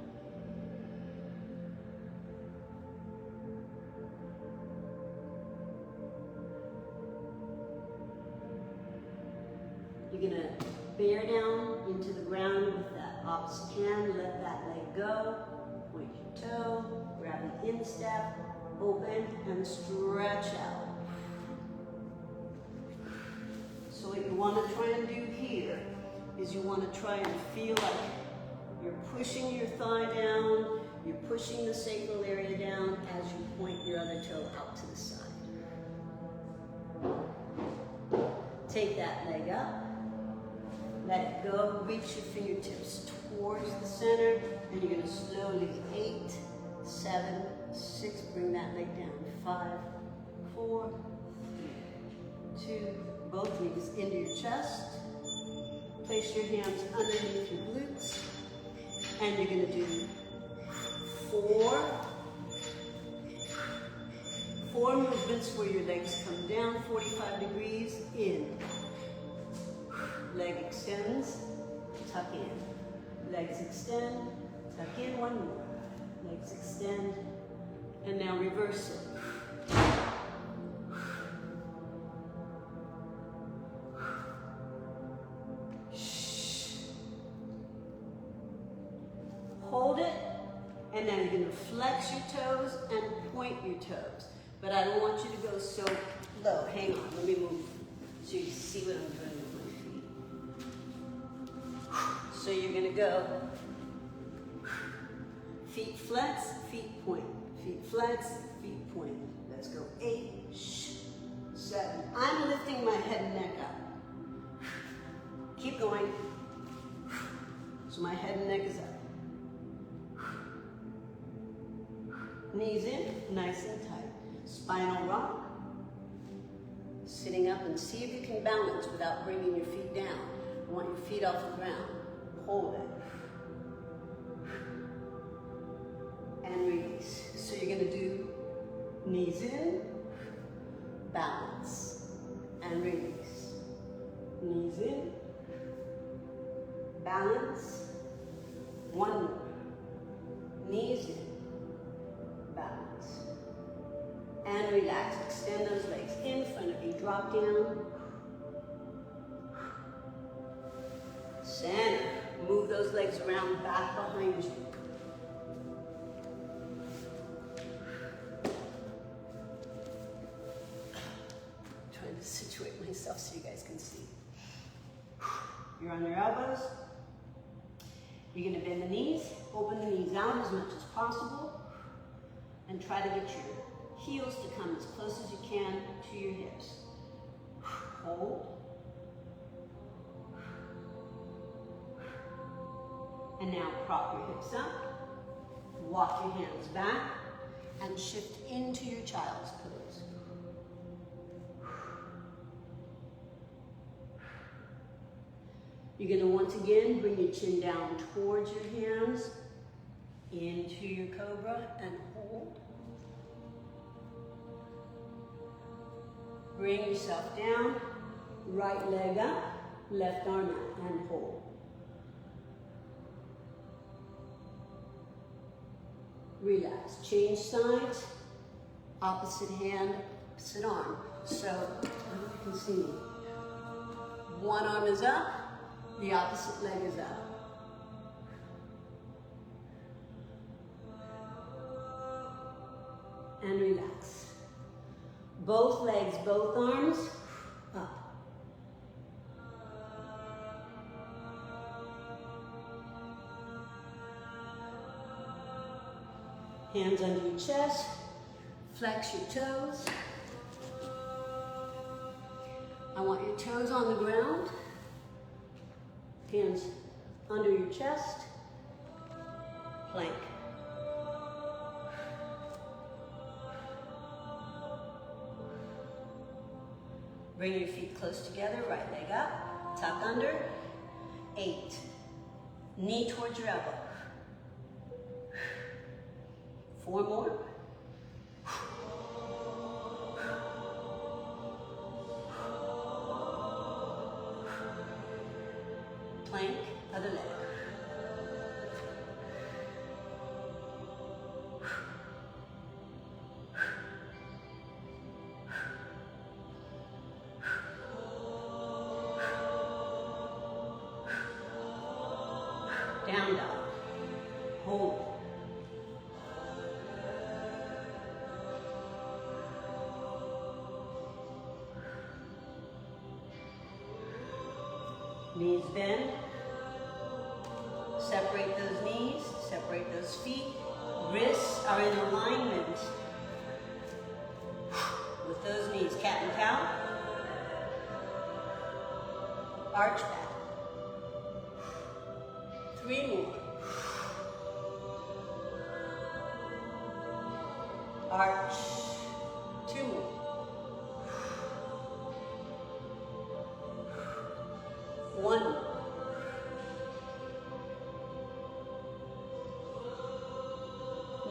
You're going to bear down into the ground with that opposite hand, let that leg go, point your toe, grab the instep, open and stretch out. So what you want to try and do here is you want to try and feel like you're pushing your thigh down, you're pushing the sacral area down as you point your other toe out to the side. Take that leg up, let it go, reach your fingertips towards the center, and you're going to slowly 8, 7, 6, bring that leg down, 5, 4, 3, 2, both knees into your chest. Place your hands underneath your glutes. And you're going to do 4 movements where your legs come down 45 degrees in. Leg extends, tuck in. Legs extend, tuck in, one more. Legs extend, and now reverse it. hold it, and then you're going to flex your toes and point your toes. But I don't want you to go so low. Hang on, let me move so you see what I'm doing with my feet. So you're going to go feet flex, feet point. Feet flex, feet point. Let's go 8, 7. I'm lifting my head and neck up. Keep going. So my head and neck is up. Knees in, nice and tight. Spinal rock. Sitting up, and see if you can balance without bringing your feet down. I want your feet off the ground. Hold it. And release. So you're going to do knees in, balance, and release. Knees in, balance. One more. Knees in, balance, and relax. Extend those legs in front of you. Drop down. Center. Move those legs around back behind you. Trying to situate myself so you guys can see. You're on your elbows. You're going to bend the knees, open the knees out as much as possible, and try to get your heels to come as close as you can to your hips. Hold. And now prop your hips up, walk your hands back, and shift into your child's pose. You're going to once again bring your chin down towards your hands, into your cobra, and hold. Bring yourself down, right leg up, left arm out, and hold. Relax. Change sides, opposite hand, opposite arm. So, I don't know if you can see me. One arm is up, the opposite leg is up. And relax. Both legs, both arms, up. Hands under your chest, flex your toes. I want your toes on the ground. Hands under your chest, plank. Bring your feet close together, right leg up, tuck under, 8. Knee towards your elbow. 4 more. Plank, other leg. Down dog. Hold. Knees bend. Separate those knees, separate those feet. Wrists are in alignment with those knees. Cat and cow. Arch back. 3 more. Arch. 2 more. One more.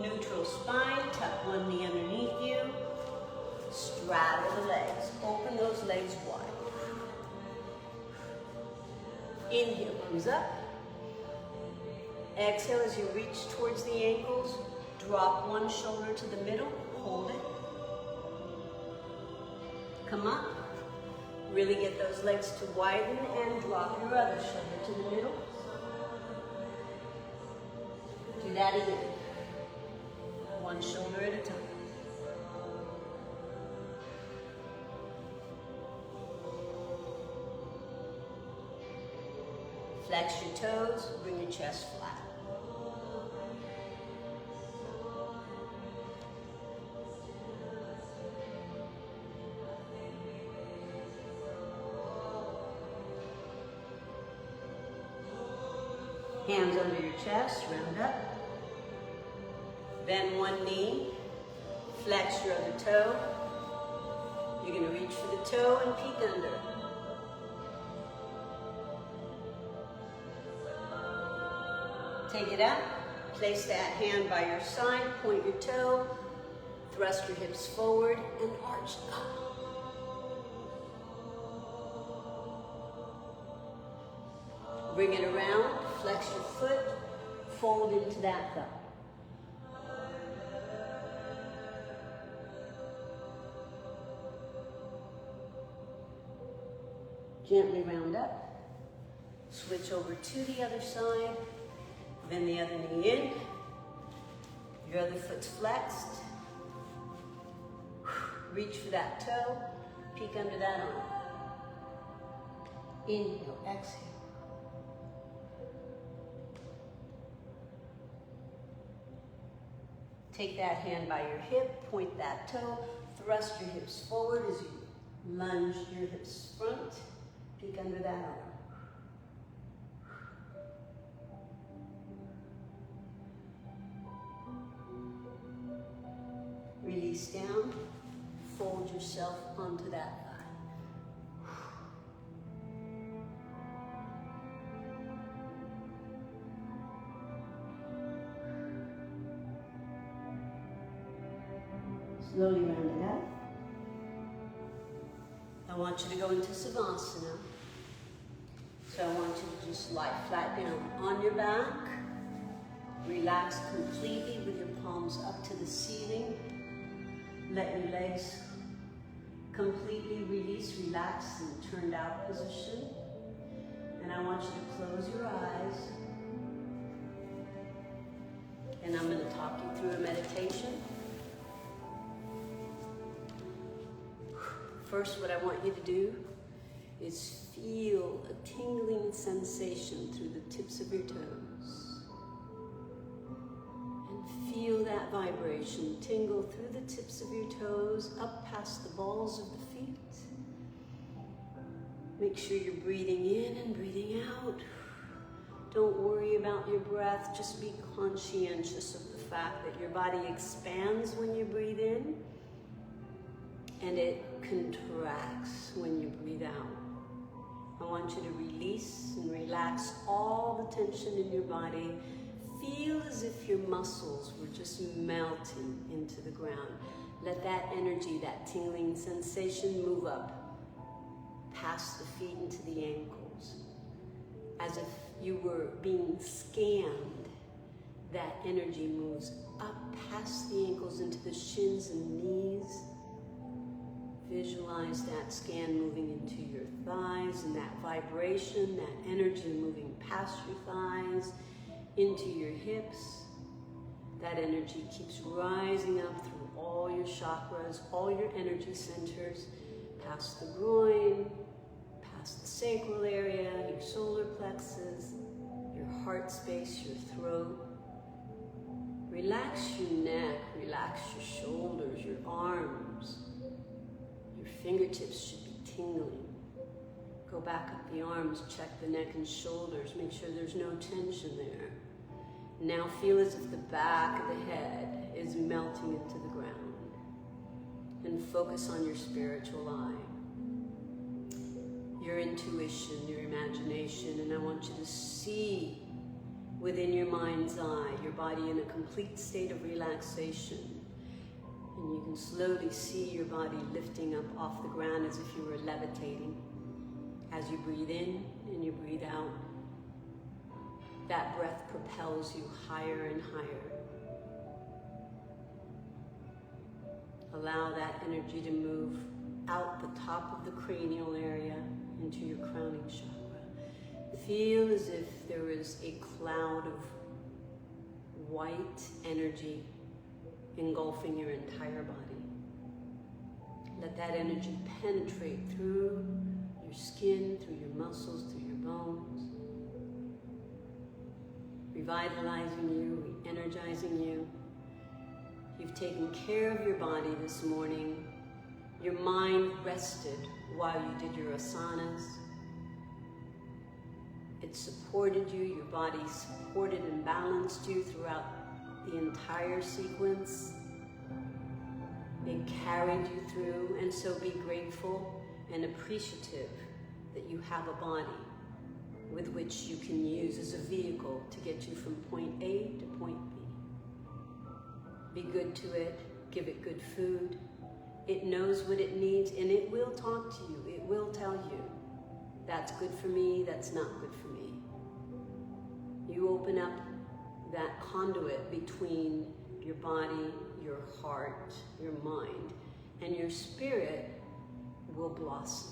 Neutral spine, tuck one knee underneath you. Straddle the legs. Open those legs wide. Inhale, arms up. Exhale as you reach towards the ankles. Drop one shoulder to the middle. Hold it. Come up. Really get those legs to widen and drop your other shoulder to the middle. do that again. One shoulder at a time. Flex your toes, bring your chest flat. Hands under your chest, round up. Bend one knee, flex your other toe. You're going to reach for the toe and peek under. Take it up, place that hand by your side, point your toe, thrust your hips forward and arch up. Bring it around, flex your foot, fold into that thumb. Gently round up, switch over to the other side, bend the other knee in, your other foot's flexed, reach for that toe, peek under that arm. Inhale, exhale. Take that hand by your hip, point that toe, thrust your hips forward as you lunge your hips front, peek under that arm. Release down, fold yourself onto that thigh. Slowly round it up. I want you to go into Savasana. So I want you to just lie flat down on your back. Relax completely with your palms up to the ceiling. Let your legs completely release, relax in turned out position. And I want you to close your eyes. And I'm going to talk you through a meditation. First, what I want you to do is feel a tingling sensation through the tips of your toes. Feel that vibration tingle through the tips of your toes, up past the balls of the feet. Make sure you're breathing in and breathing out. Don't worry about your breath, just be conscientious of the fact that your body expands when you breathe in and it contracts when you breathe out. I want you to release and relax all the tension in your body. Feel as if your muscles were just melting into the ground. Let that energy, that tingling sensation move up past the feet into the ankles. As if you were being scanned, that energy moves up past the ankles into the shins and knees. Visualize that scan moving into your thighs and that vibration, that energy moving past your thighs, into your hips. That energy keeps rising up through all your chakras, all your energy centers, past the groin, past the sacral area, your solar plexus, your heart space, your throat. Relax your neck, relax your shoulders, your arms. Your fingertips should be tingling. Go back up the arms, check the neck and shoulders, make sure there's no tension there. Now feel as if the back of the head is melting into the ground. And focus on your spiritual eye, your intuition, your imagination, and I want you to see within your mind's eye, your body in a complete state of relaxation. And you can slowly see your body lifting up off the ground as if you were levitating. As you breathe in and you breathe out, that breath propels you higher and higher. Allow that energy to move out the top of the cranial area into your crowning chakra. Feel as if there is a cloud of white energy engulfing your entire body. Let that energy penetrate through your skin, through your muscles, through your bones, revitalizing you, re-energizing you. You've taken care of your body this morning. Your mind rested while you did your asanas. It supported you, your body supported and balanced you throughout the entire sequence. It carried you through, and so be grateful and appreciative that you have a body with which you can use as a vehicle to get you from point A to point B. Be good to it, give it good food. It knows what it needs, and it will talk to you. It will tell you, that's good for me, that's not good for me. You open up that conduit between your body, your heart, your mind, and your spirit will blossom.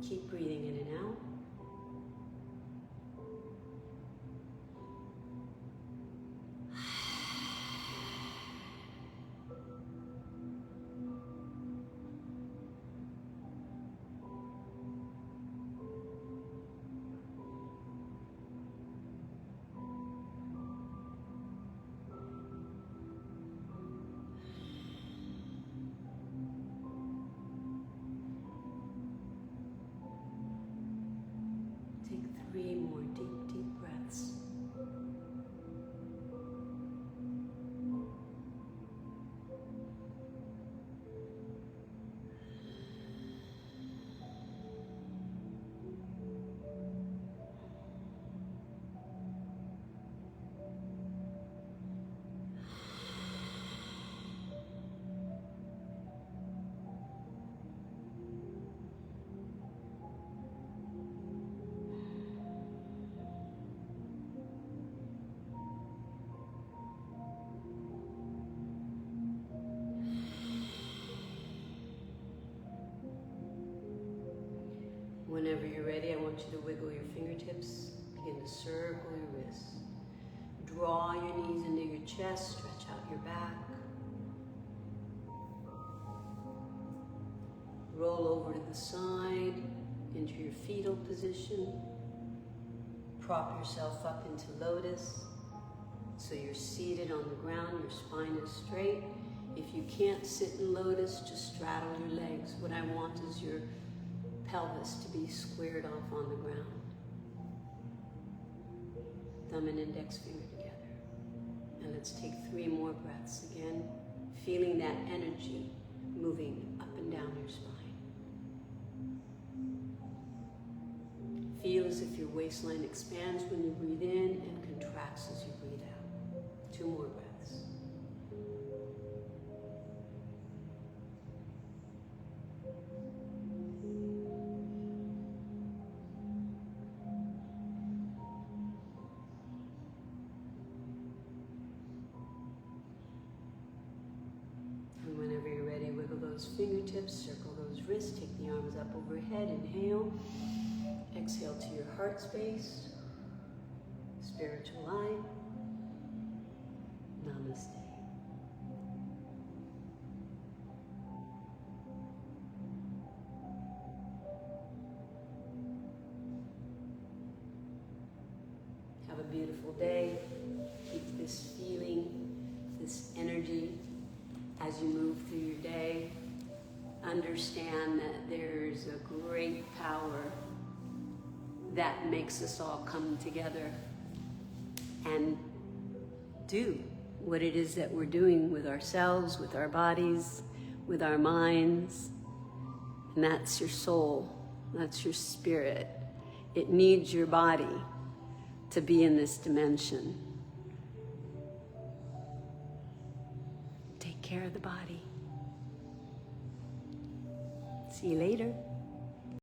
Keep breathing in and out. Take 3 more deep breaths. Whenever you're ready, I want you to wiggle your fingertips, begin to circle your wrists. Draw your knees into your chest, stretch out your back. Roll over to the side, into your fetal position. Prop yourself up into lotus. So you're seated on the ground, your spine is straight. If you can't sit in lotus, just straddle your legs. What I want is your pelvis to be squared off on the ground. Thumb and index finger together. And let's take 3 more breaths again, feeling that energy moving up and down your spine. Feel as if your waistline expands when you breathe in and contracts as you breathe out. 2 more breaths. Fingertips, circle those wrists, take the arms up overhead, inhale, exhale to your heart space, spiritual eye, namaste. Have a beautiful day. Keep this feeling, this energy as you move through your day. Understand that there's a great power that makes us all come together and do what it is that we're doing with ourselves, with our bodies, with our minds. And that's your soul, that's your spirit. It needs your body to be in this dimension. Take care of the body. See you later.